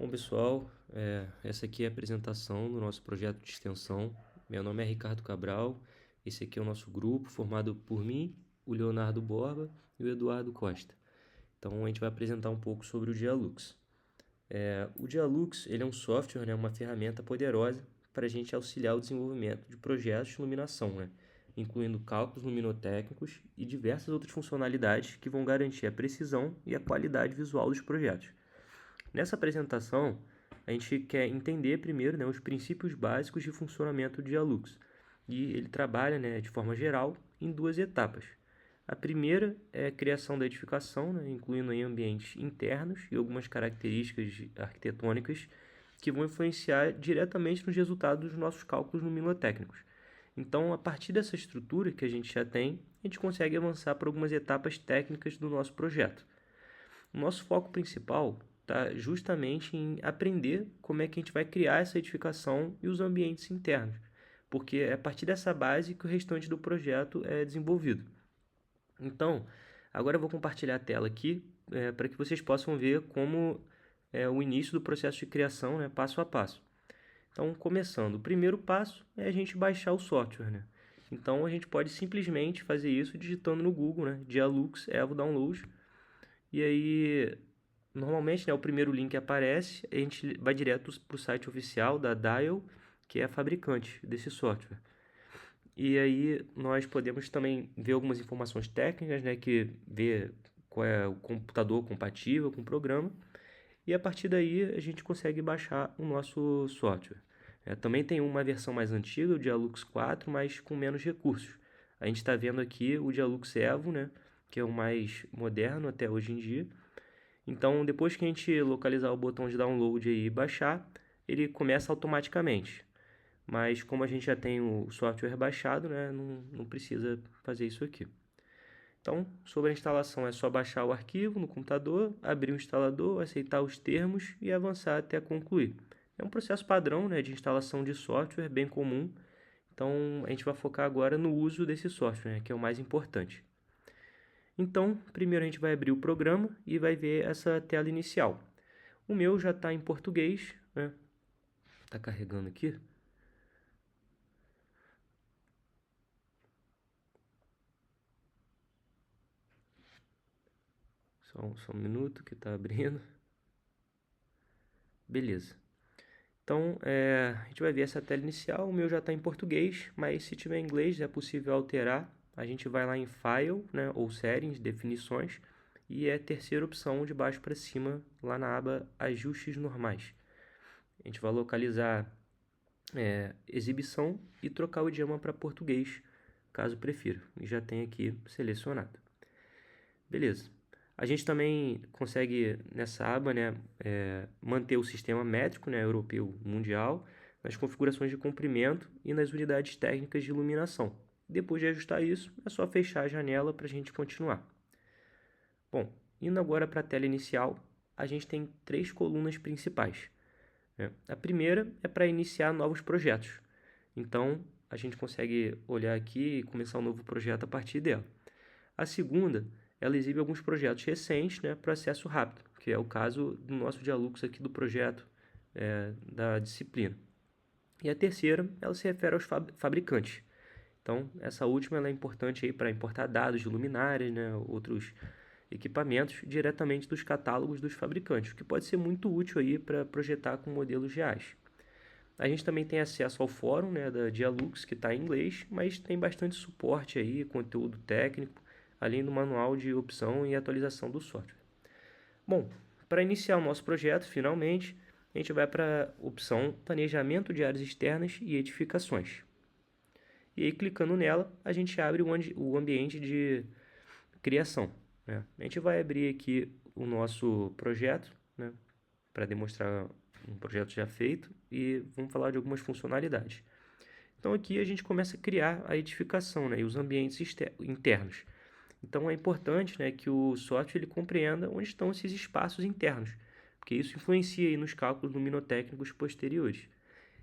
Bom, pessoal, essa aqui é a apresentação do nosso projeto de extensão. Meu nome é Ricardo Cabral, esse aqui é o nosso grupo, formado por mim, o Leonardo Borba e o Eduardo Costa. Então, a gente vai apresentar um pouco sobre o Dialux. O Dialux, ele é um software, né, uma ferramenta poderosa para a gente auxiliar o desenvolvimento de projetos de iluminação, né, incluindo cálculos luminotécnicos e diversas outras funcionalidades que vão garantir a precisão e a qualidade visual dos projetos. Nessa apresentação, a gente quer entender primeiro, né, os princípios básicos de funcionamento do Dialux. E ele trabalha, né, de forma geral em duas etapas. A primeira é a criação da edificação, né, incluindo em ambientes internos e algumas características arquitetônicas que vão influenciar diretamente nos resultados dos nossos cálculos luminotécnicos. Então, a partir dessa estrutura que a gente já tem, a gente consegue avançar para algumas etapas técnicas do nosso projeto. O nosso foco principal está justamente em aprender como é que a gente vai criar essa edificação e os ambientes internos, porque é a partir dessa base que o restante do projeto é desenvolvido. Então, agora eu vou compartilhar a tela aqui para que vocês possam ver como é o início do processo de criação, né, passo a passo. Então, começando, o primeiro passo é a gente baixar o software, né? Então, a gente pode simplesmente fazer isso digitando no Google, né, Dialux Evo Download, e aí normalmente, né, o primeiro link que aparece, a gente vai direto para o site oficial da Dial, que é a fabricante desse software. E aí nós podemos também ver algumas informações técnicas, né, que vê qual é o computador compatível com o programa. E a partir daí a gente consegue baixar o nosso software. Também tem uma versão mais antiga, o Dialux 4, mas com menos recursos. A gente está vendo aqui o Dialux Evo, né, que é o mais moderno até hoje em dia. Então, depois que a gente localizar o botão de download e baixar, ele começa automaticamente. Mas como a gente já tem o software baixado, né, não precisa fazer isso aqui. Então, sobre a instalação, é só baixar o arquivo no computador, abrir o instalador, aceitar os termos e avançar até concluir. É um processo padrão, né, de instalação de software, bem comum. Então, a gente vai focar agora no uso desse software, né, que é o mais importante. Então, primeiro a gente vai abrir o programa e vai ver essa tela inicial. O meu já está em português, né? Está carregando aqui. Só um minuto que está abrindo. Beleza. Então, a gente vai ver essa tela inicial. O meu já está em português, mas se tiver em inglês é possível alterar. A gente vai lá em File, né, ou Settings, Definições, e é a terceira opção de baixo para cima, lá na aba Ajustes Normais. A gente vai localizar exibição e trocar o idioma para português, caso prefira. E já tem aqui selecionado. Beleza. A gente também consegue nessa aba, né, manter o sistema métrico, né, europeu mundial, nas configurações de comprimento e nas unidades técnicas de iluminação. Depois de ajustar isso, é só fechar a janela para a gente continuar. Bom, indo agora para a tela inicial, a gente tem três colunas principais. A primeira é para iniciar novos projetos. Então, a gente consegue olhar aqui e começar um novo projeto a partir dela. A segunda, ela exibe alguns projetos recentes, né, para acesso rápido, que é o caso do nosso Dialux aqui do projeto da disciplina. E a terceira, ela se refere aos fabricantes. Então, essa última ela é importante para importar dados de luminárias, né, outros equipamentos diretamente dos catálogos dos fabricantes, o que pode ser muito útil aí para projetar com modelos reais. A gente também tem acesso ao fórum, né, da Dialux, que está em inglês, mas tem bastante suporte aí, conteúdo técnico, além do manual de opção e atualização do software. Bom, para iniciar o nosso projeto, finalmente, a gente vai para a opção Planejamento de áreas externas e edificações. E aí, clicando nela, a gente abre o ambiente de criação, né? A gente vai abrir aqui o nosso projeto, né, para demonstrar um projeto já feito e vamos falar de algumas funcionalidades. Então aqui a gente começa a criar a edificação, né, e os ambientes internos. Então é importante, né, que o software ele compreenda onde estão esses espaços internos, porque isso influencia aí nos cálculos luminotécnicos posteriores.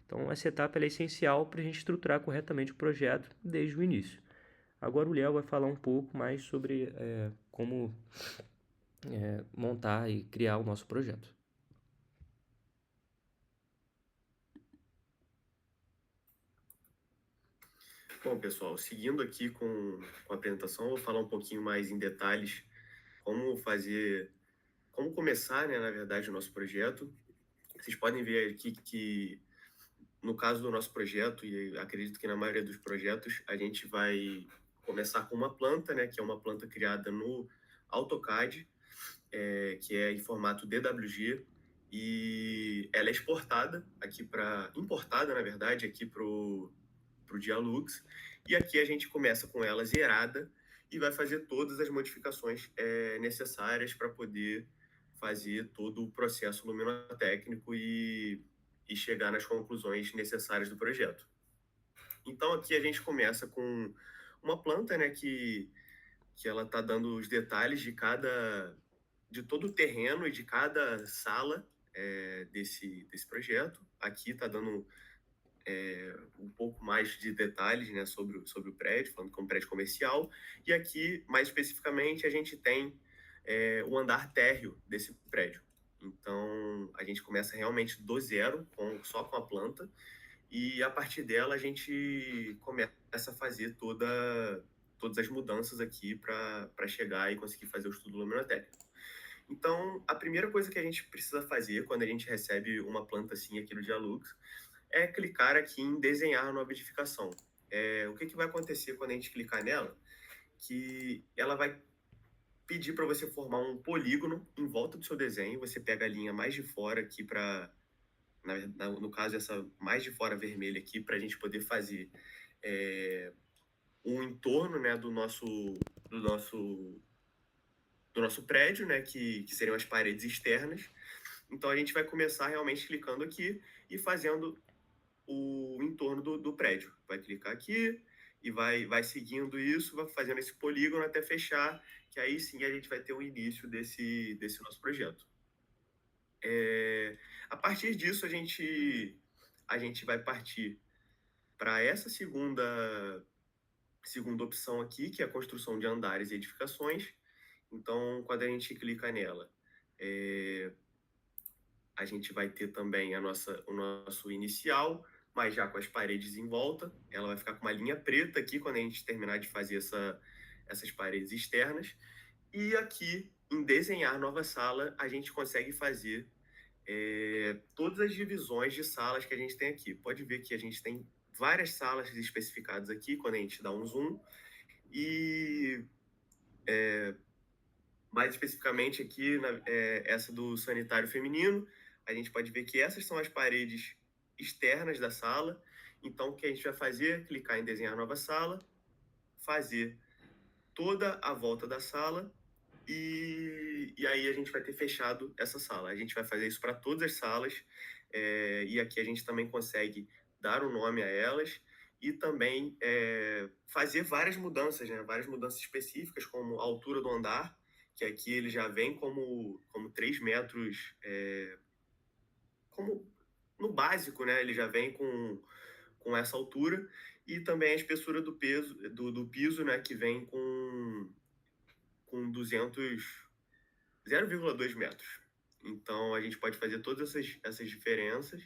Então essa etapa é essencial para a gente estruturar corretamente o projeto desde o início. Agora o Léo vai falar um pouco mais sobre como montar e criar o nosso projeto. Bom, pessoal, seguindo aqui com a apresentação, eu vou falar um pouquinho mais em detalhes como fazer, como começar, né, na verdade, o nosso projeto. Vocês podem ver aqui que, no caso do nosso projeto, e acredito que na maioria dos projetos, a gente vai começar com uma planta, né, que é uma planta criada no AutoCAD, que é em formato DWG, e ela é exportada aqui importada, na verdade, aqui para o Dialux. E aqui a gente começa com ela zerada e vai fazer todas as modificações necessárias para poder fazer todo o processo luminotécnico e chegar nas conclusões necessárias do projeto. Então aqui a gente começa com uma planta, né, que ela está dando os detalhes de todo o terreno e de cada sala desse projeto. Aqui está dando um pouco mais de detalhes, né, sobre o prédio, falando que é um prédio comercial. E aqui, mais especificamente, a gente tem o andar térreo desse prédio. Então, a gente começa realmente do zero, só com a planta, e a partir dela a gente começa a fazer todas as mudanças aqui para chegar e conseguir fazer o estudo luminotécnico. Então, a primeira coisa que a gente precisa fazer quando a gente recebe uma planta assim aqui no Dialux é clicar aqui em desenhar nova edificação. O que vai acontecer quando a gente clicar nela? Que ela vai pedir para você formar um polígono em volta do seu desenho. Você pega a linha mais de fora aqui no caso, essa mais de fora vermelha aqui, para a gente poder fazer um entorno, né, do nosso, do nosso prédio, né, que seriam as paredes externas. Então a gente vai começar realmente clicando aqui e fazendo o entorno do prédio. Vai clicar aqui e vai seguindo isso, vai fazendo esse polígono até fechar, que aí sim a gente vai ter o início desse nosso projeto. A partir disso, a gente vai partir para essa segunda opção aqui, que é a construção de andares e edificações. Então, quando a gente clica nela, a gente vai ter também o nosso inicial, mas já com as paredes em volta. Ela vai ficar com uma linha preta aqui quando a gente terminar de fazer essas paredes externas. E aqui, em desenhar nova sala, a gente consegue fazer todas as divisões de salas que a gente tem aqui. Pode ver que a gente tem várias salas especificadas aqui quando a gente dá um zoom. E mais especificamente aqui, essa do sanitário feminino, a gente pode ver que essas são as paredes externas da sala. Então, o que a gente vai fazer? Clicar em desenhar nova sala, fazer toda a volta da sala e aí a gente vai ter fechado essa sala. A gente vai fazer isso para todas as salas e aqui a gente também consegue dar um nome a elas e também fazer várias mudanças, né? Várias mudanças específicas, como a altura do andar, que aqui ele já vem como 3 metros, como no básico, né? Ele já vem com essa altura, e também a espessura do piso, né? Que vem com 0,2 metros. Então a gente pode fazer todas essas diferenças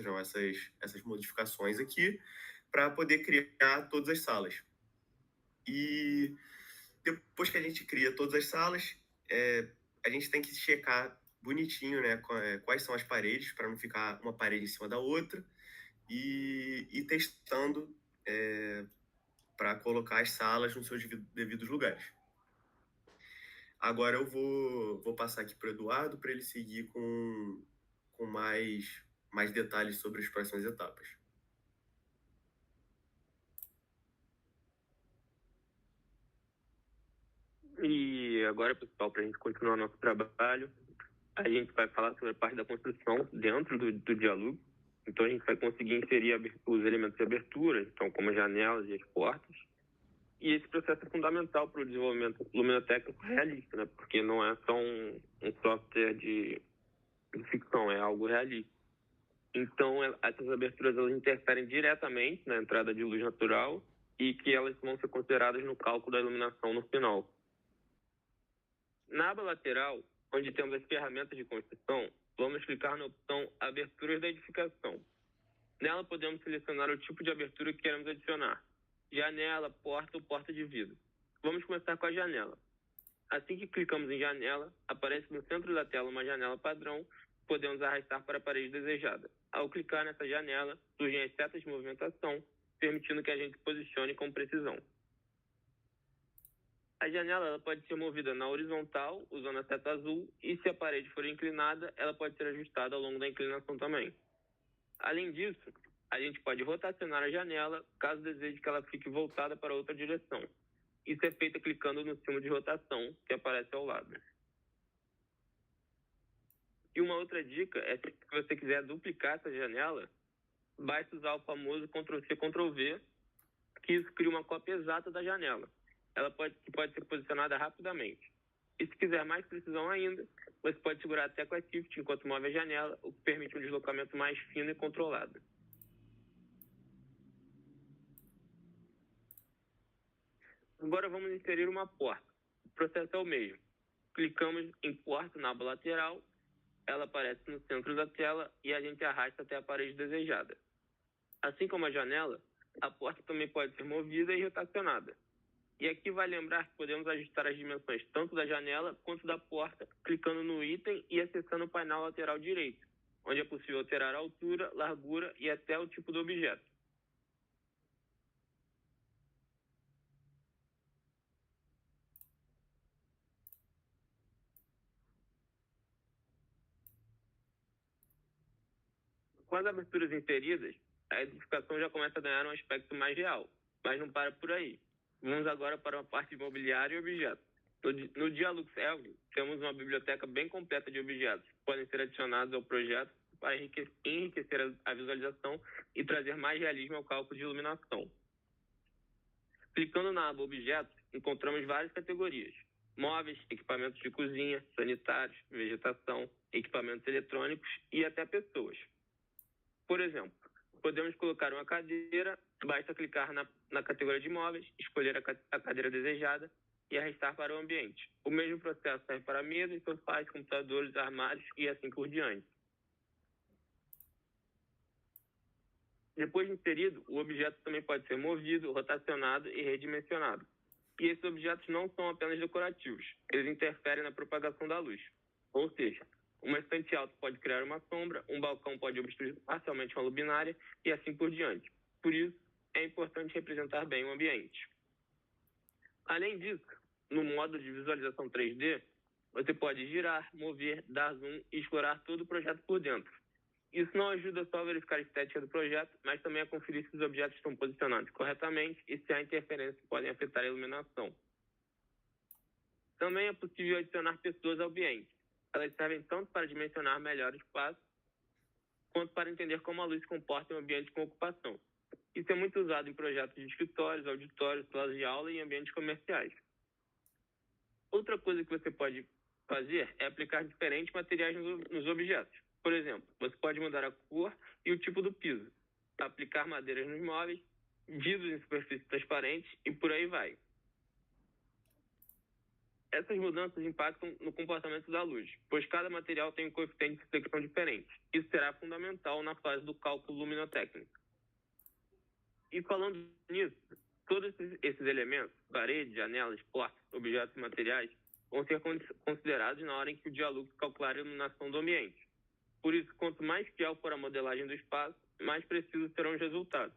não, essas modificações aqui, para poder criar todas as salas. E depois que a gente cria todas as salas, a gente tem que checar bonitinho, né, quais são as paredes, para não ficar uma parede em cima da outra, e testando para colocar as salas nos seus devidos lugares. Agora eu vou passar aqui para o Eduardo para ele seguir com mais detalhes sobre as próximas etapas. E agora, pessoal, para a gente continuar nosso trabalho, a gente vai falar sobre a parte da construção dentro do Dialux. Então, a gente vai conseguir inserir os elementos de abertura, então, como as janelas e as portas. E esse processo é fundamental para o desenvolvimento luminotécnico realista, né? Porque não é só um software de ficção, é algo realista. Então, essas aberturas elas interferem diretamente na entrada de luz natural e que elas vão ser consideradas no cálculo da iluminação no final. Na aba lateral, onde temos as ferramentas de construção, vamos clicar na opção Aberturas da edificação. Nela podemos selecionar o tipo de abertura que queremos adicionar. janela, porta ou porta de vidro. Vamos começar com a janela. Assim que clicamos em janela, aparece no centro da tela uma janela padrão que podemos arrastar para a parede desejada. Ao clicar nessa janela, surgem as setas de movimentação, permitindo que a gente posicione com precisão. A janela ela pode ser movida na horizontal, usando a seta azul, e se a parede for inclinada, ela pode ser ajustada ao longo da inclinação também. Além disso, a gente pode rotacionar a janela, caso deseje que ela fique voltada para outra direção. Isso é feito clicando no símbolo de rotação, que aparece ao lado. E uma outra dica é se você quiser duplicar essa janela, basta usar o famoso Ctrl+C, Ctrl+V, que isso cria uma cópia exata da janela. Ela pode ser posicionada rapidamente. E se quiser mais precisão ainda, você pode segurar a tecla Shift enquanto move a janela, o que permite um deslocamento mais fino e controlado. Agora vamos inserir uma porta. O processo é o mesmo. Clicamos em porta na aba lateral, ela aparece no centro da tela e a gente arrasta até a parede desejada. Assim como a janela, a porta também pode ser movida e rotacionada. E aqui vai lembrar que podemos ajustar as dimensões tanto da janela quanto da porta, clicando no item e acessando o painel lateral direito, onde é possível alterar a altura, largura e até o tipo do objeto. Com as aberturas inseridas, a edificação já começa a ganhar um aspecto mais real, mas não para por aí. Vamos agora para uma parte de mobiliário e objetos. No Dialux Elvio, temos uma biblioteca bem completa de objetos que podem ser adicionados ao projeto para enriquecer a visualização e trazer mais realismo ao cálculo de iluminação. Clicando na aba Objetos, encontramos várias categorias: móveis, equipamentos de cozinha, sanitários, vegetação, equipamentos eletrônicos e até pessoas. Por exemplo, podemos colocar uma cadeira, basta clicar na categoria de móveis, escolher a cadeira desejada e arrastar para o ambiente. O mesmo processo serve para mesas, sofás, computadores, armários e assim por diante. Depois de inserido, o objeto também pode ser movido, rotacionado e redimensionado. E esses objetos não são apenas decorativos, eles interferem na propagação da luz. Ou seja, uma estante alta pode criar uma sombra, um balcão pode obstruir parcialmente uma luminária e assim por diante. Por isso, é importante representar bem o ambiente. Além disso, no modo de visualização 3D, você pode girar, mover, dar zoom e explorar todo o projeto por dentro. Isso não ajuda só a verificar a estética do projeto, mas também a conferir se os objetos estão posicionados corretamente e se há interferências que podem afetar a iluminação. Também é possível adicionar pessoas ao ambiente. Elas servem tanto para dimensionar melhor o espaço, quanto para entender como a luz se comporta em um ambiente com ocupação. Isso é muito usado em projetos de escritórios, auditórios, salas de aula e em ambientes comerciais. Outra coisa que você pode fazer é aplicar diferentes materiais nos objetos. Por exemplo, você pode mudar a cor e o tipo do piso, aplicar madeiras nos móveis, vidros em superfícies transparentes e por aí vai. Essas mudanças impactam no comportamento da luz, pois cada material tem um coeficiente de reflexão diferente. Isso será fundamental na fase do cálculo luminotécnico. E falando nisso, todos esses elementos, paredes, janelas, portas, objetos e materiais, vão ser considerados na hora em que o Dialux calcular a iluminação do ambiente. Por isso, quanto mais fiel for a modelagem do espaço, mais precisos serão os resultados.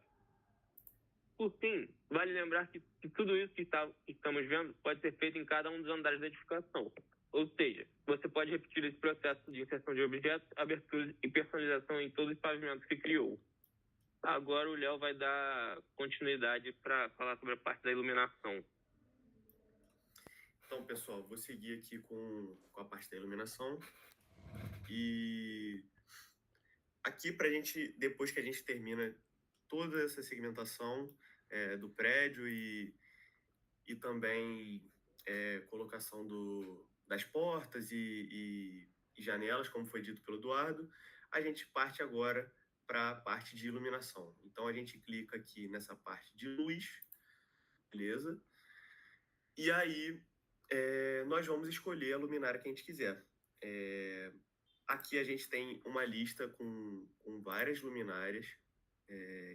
Por fim, vale lembrar que tudo isso que estamos vendo pode ser feito em cada um dos andares da edificação. Ou seja, você pode repetir esse processo de inserção de objetos, aberturas e personalização em todos os pavimentos que criou. Agora o Léo vai dar continuidade para falar sobre a parte da iluminação. Então, pessoal, vou seguir aqui com a parte da iluminação. E aqui, depois que a gente termina toda essa segmentação do prédio e também colocação das portas e janelas, como foi dito pelo Eduardo, a gente parte agora para a parte de iluminação. Então, a gente clica aqui nessa parte de luz, beleza? E aí, nós vamos escolher a luminária que a gente quiser. Aqui a gente tem uma lista com várias luminárias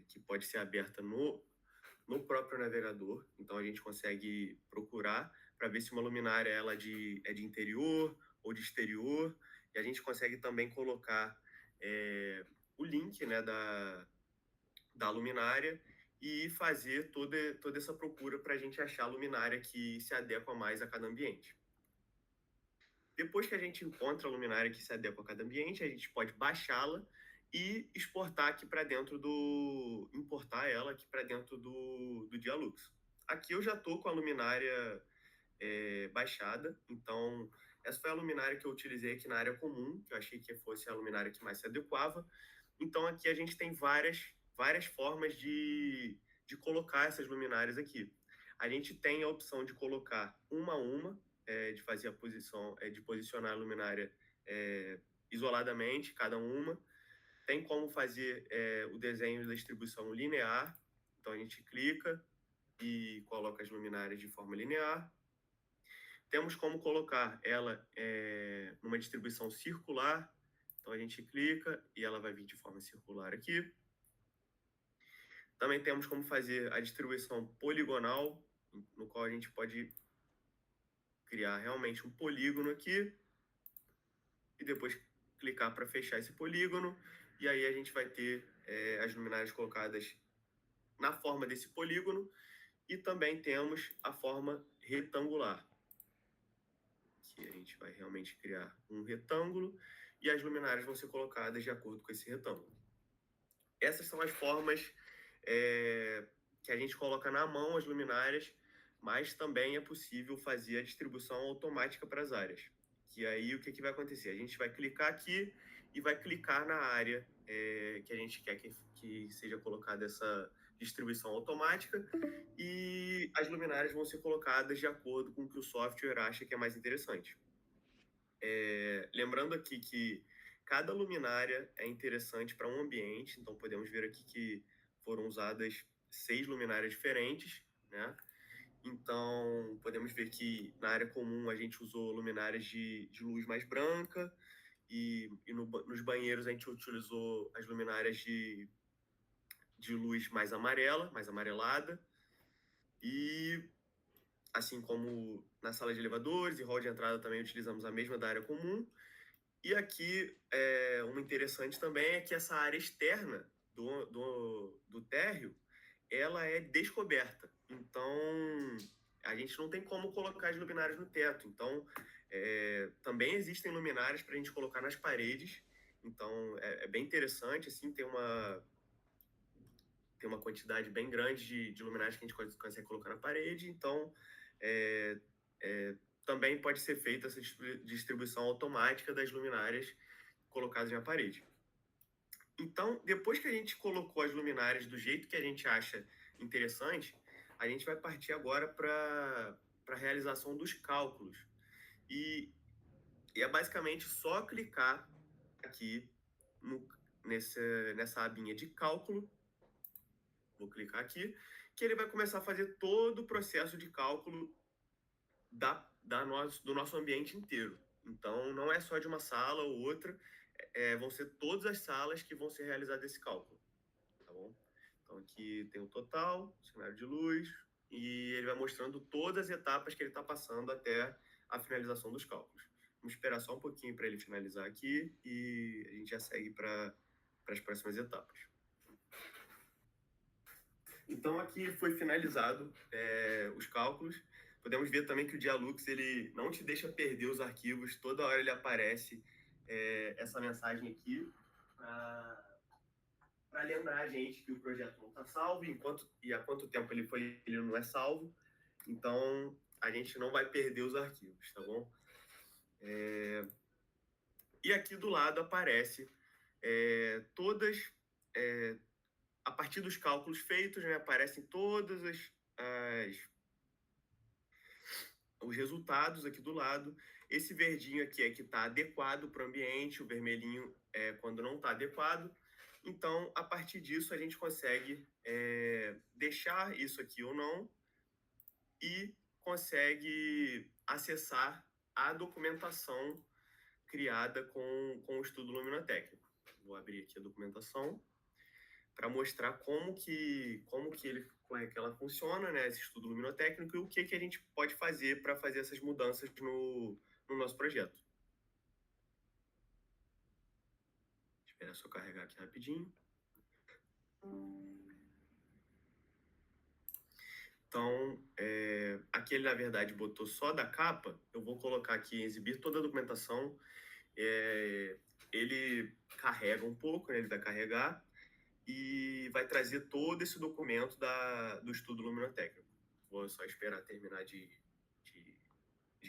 que pode ser aberta no no próprio navegador. Então, a gente consegue procurar para ver se uma luminária ela é de interior ou de exterior. E a gente consegue também colocar o link, né, da luminária e fazer toda essa procura para a gente achar a luminária que se adequa mais a cada ambiente. Depois que a gente encontra a luminária que se adequa a cada ambiente, a gente pode baixá-la e exportar aqui para dentro importar ela aqui para dentro do Dialux. Aqui eu já estou com a luminária baixada, então essa foi a luminária que eu utilizei aqui na área comum, que eu achei que fosse a luminária que mais se adequava. Então aqui a gente tem várias formas de colocar essas luminárias aqui. A gente tem a opção de colocar uma a uma, de fazer a posição, de posicionar a luminária isoladamente, cada uma. Tem como fazer o desenho da distribuição linear, então a gente clica e coloca as luminárias de forma linear. Temos como colocar ela numa distribuição circular, então a gente clica e ela vai vir de forma circular aqui. Também temos como fazer a distribuição poligonal, no qual a gente pode criar realmente um polígono aqui e depois clicar para fechar esse polígono, e aí a gente vai ter as luminárias colocadas na forma desse polígono. E também temos a forma retangular, que a gente vai realmente criar um retângulo e as luminárias vão ser colocadas de acordo com esse retângulo. Essas são as formas que a gente coloca na mão as luminárias, mas também é possível fazer a distribuição automática para as áreas. Que aí o que vai acontecer? A gente vai clicar aqui e vai clicar na área que a gente quer que seja colocada essa distribuição automática, e as luminárias vão ser colocadas de acordo com o que o software acha que é mais interessante. Lembrando aqui que cada luminária é interessante para um ambiente, então podemos ver aqui que foram usadas 6 luminárias diferentes, né? Então, podemos ver que na área comum a gente usou luminárias de luz mais branca e nos banheiros a gente utilizou as luminárias de luz mais amarela, mais amarelada. E assim como na sala de elevadores e hall de entrada também utilizamos a mesma da área comum. E aqui, uma interessante também é que essa área externa do térreo, ela é descoberta. Então, a gente não tem como colocar as luminárias no teto. Então, também existem luminárias para a gente colocar nas paredes. Então, é bem interessante, assim, tem uma quantidade bem grande de luminárias que a gente consegue colocar na parede. Então, também pode ser feita essa distribuição automática das luminárias colocadas na parede. Então, depois que a gente colocou as luminárias do jeito que a gente acha interessante, a gente vai partir agora para a realização dos cálculos. E é basicamente só clicar aqui nessa abinha de cálculo. Vou clicar aqui, que ele vai começar a fazer todo o processo de cálculo do nosso ambiente inteiro. Então, não é só de uma sala ou outra, vão ser todas as salas que vão ser realizadas esse cálculo, tá bom? Então, aqui tem o total, o cenário de luz, e ele vai mostrando todas as etapas que ele está passando até a finalização dos cálculos. Vamos esperar só um pouquinho para ele finalizar aqui e a gente já segue para as próximas etapas. Então, aqui foi finalizado os cálculos. Podemos ver também que o Dialux ele não te deixa perder os arquivos. Toda hora ele aparece essa mensagem aqui para lembrar a gente que o projeto não está salvo e há quanto tempo ele não é salvo. Então, a gente não vai perder os arquivos, tá bom? E aqui do lado aparece todas... a partir dos cálculos feitos, né, aparecem todos os resultados aqui do lado. Esse verdinho aqui é que está adequado para o ambiente, o vermelhinho é quando não está adequado. Então, a partir disso, a gente consegue deixar isso aqui ou não e consegue acessar a documentação criada com o estudo luminotécnico. Vou abrir aqui a documentação mostrar como que ela funciona, né, esse estudo luminotécnico, e o que a gente pode fazer para fazer essas mudanças no nosso projeto. Espera só carregar aqui rapidinho. Então, aqui ele, na verdade, botou só da capa. Eu vou colocar aqui, exibir toda a documentação. Ele carrega um pouco, né? Ele vai carregar e vai trazer todo esse documento do estudo luminotécnico. Vou só esperar terminar de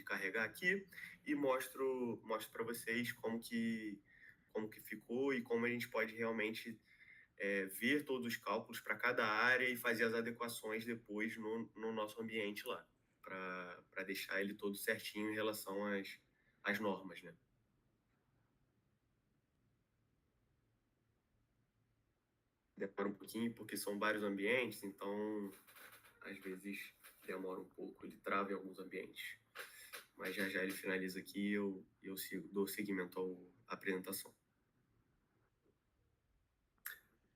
carregar aqui e mostro para vocês como que ficou e como a gente pode realmente ver todos os cálculos para cada área e fazer as adequações depois no nosso ambiente lá, para deixar ele todo certinho em relação às normas, né? Demora um pouquinho porque são vários ambientes, então às vezes demora um pouco, ele trava em alguns ambientes. Mas já ele finaliza aqui e eu dou seguimento à apresentação.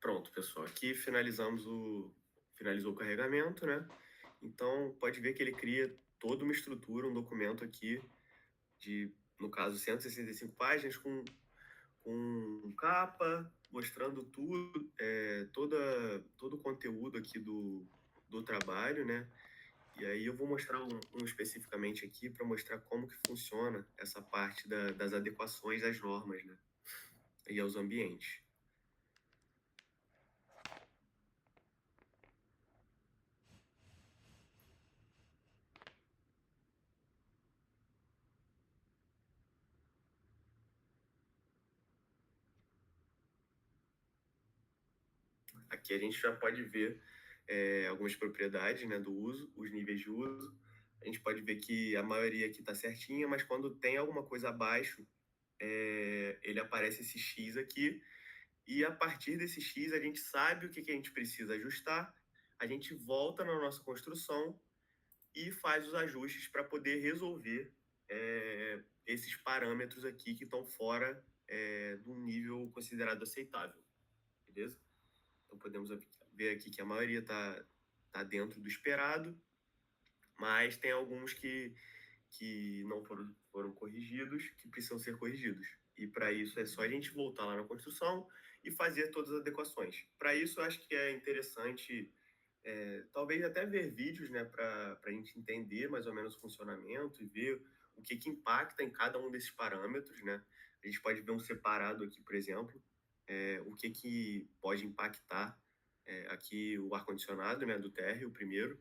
Pronto, pessoal. Aqui finalizou o carregamento, né? Então, pode ver que ele cria toda uma estrutura, um documento aqui de, no caso, 165 páginas com capa, mostrando tudo, todo o conteúdo aqui do trabalho, né? E aí eu vou mostrar um especificamente aqui para mostrar como que funciona essa parte das adequações às normas, né? E aos ambientes. Aqui a gente já pode ver algumas propriedades, né, do uso, os níveis de uso. A gente pode ver que a maioria aqui está certinha, mas quando tem alguma coisa abaixo, ele aparece esse X aqui, e a partir desse X a gente sabe o que a gente precisa ajustar, a gente volta na nossa construção e faz os ajustes para poder resolver esses parâmetros aqui que estão fora do nível considerado aceitável, beleza? Então podemos ver aqui que a maioria tá dentro do esperado, mas tem alguns que não foram corrigidos, que precisam ser corrigidos. E para isso é só a gente voltar lá na construção e fazer todas as adequações. Para isso eu acho que é interessante, talvez até ver vídeos, né, para a gente entender mais ou menos o funcionamento e ver o que impacta em cada um desses parâmetros, né? A gente pode ver um separado aqui, por exemplo, o que pode impactar aqui o ar-condicionado, né, do térreo, o primeiro,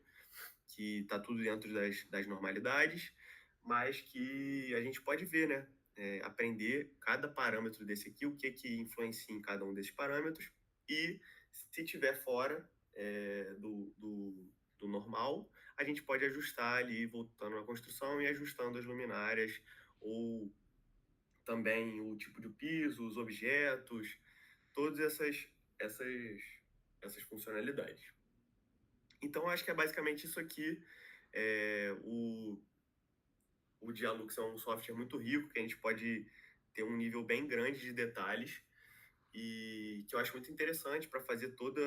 que está tudo dentro das normalidades, mas que a gente pode ver, né, aprender cada parâmetro desse aqui, o que influencia em cada um desses parâmetros, e se tiver fora do normal, a gente pode ajustar ali, voltando na construção e ajustando as luminárias, ou também o tipo de piso, os objetos, todas essas funcionalidades. Então, acho que é basicamente isso aqui. O Dialux é um software muito rico, que a gente pode ter um nível bem grande de detalhes e que eu acho muito interessante para fazer toda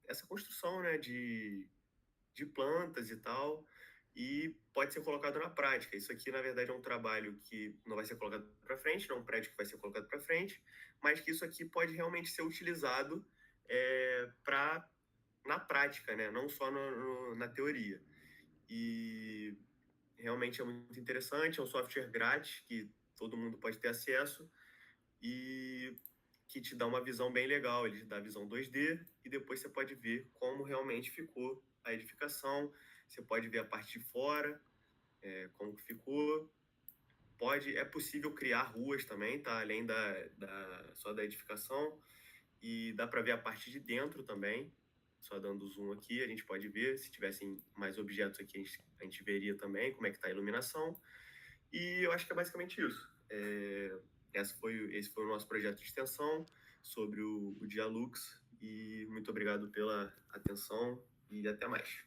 essa construção, né, de plantas e tal, e pode ser colocado na prática. Isso aqui, na verdade, é um trabalho que não vai ser colocado para frente, não é um prédio que vai ser colocado para frente, mas que isso aqui pode realmente ser utilizado na prática, né? Não só na teoria. E realmente é muito interessante, é um software grátis que todo mundo pode ter acesso e que te dá uma visão bem legal. Ele te dá a visão 2D e depois você pode ver como realmente ficou a edificação. Você pode ver a parte de fora, como que ficou. É possível criar ruas também, tá? Além só da edificação. E dá para ver a parte de dentro também. Só dando zoom aqui, a gente pode ver. Se tivessem mais objetos aqui, a gente veria também como é que está a iluminação. E eu acho que é basicamente isso. Esse foi o nosso projeto de extensão sobre o Dialux. E muito obrigado pela atenção e até mais.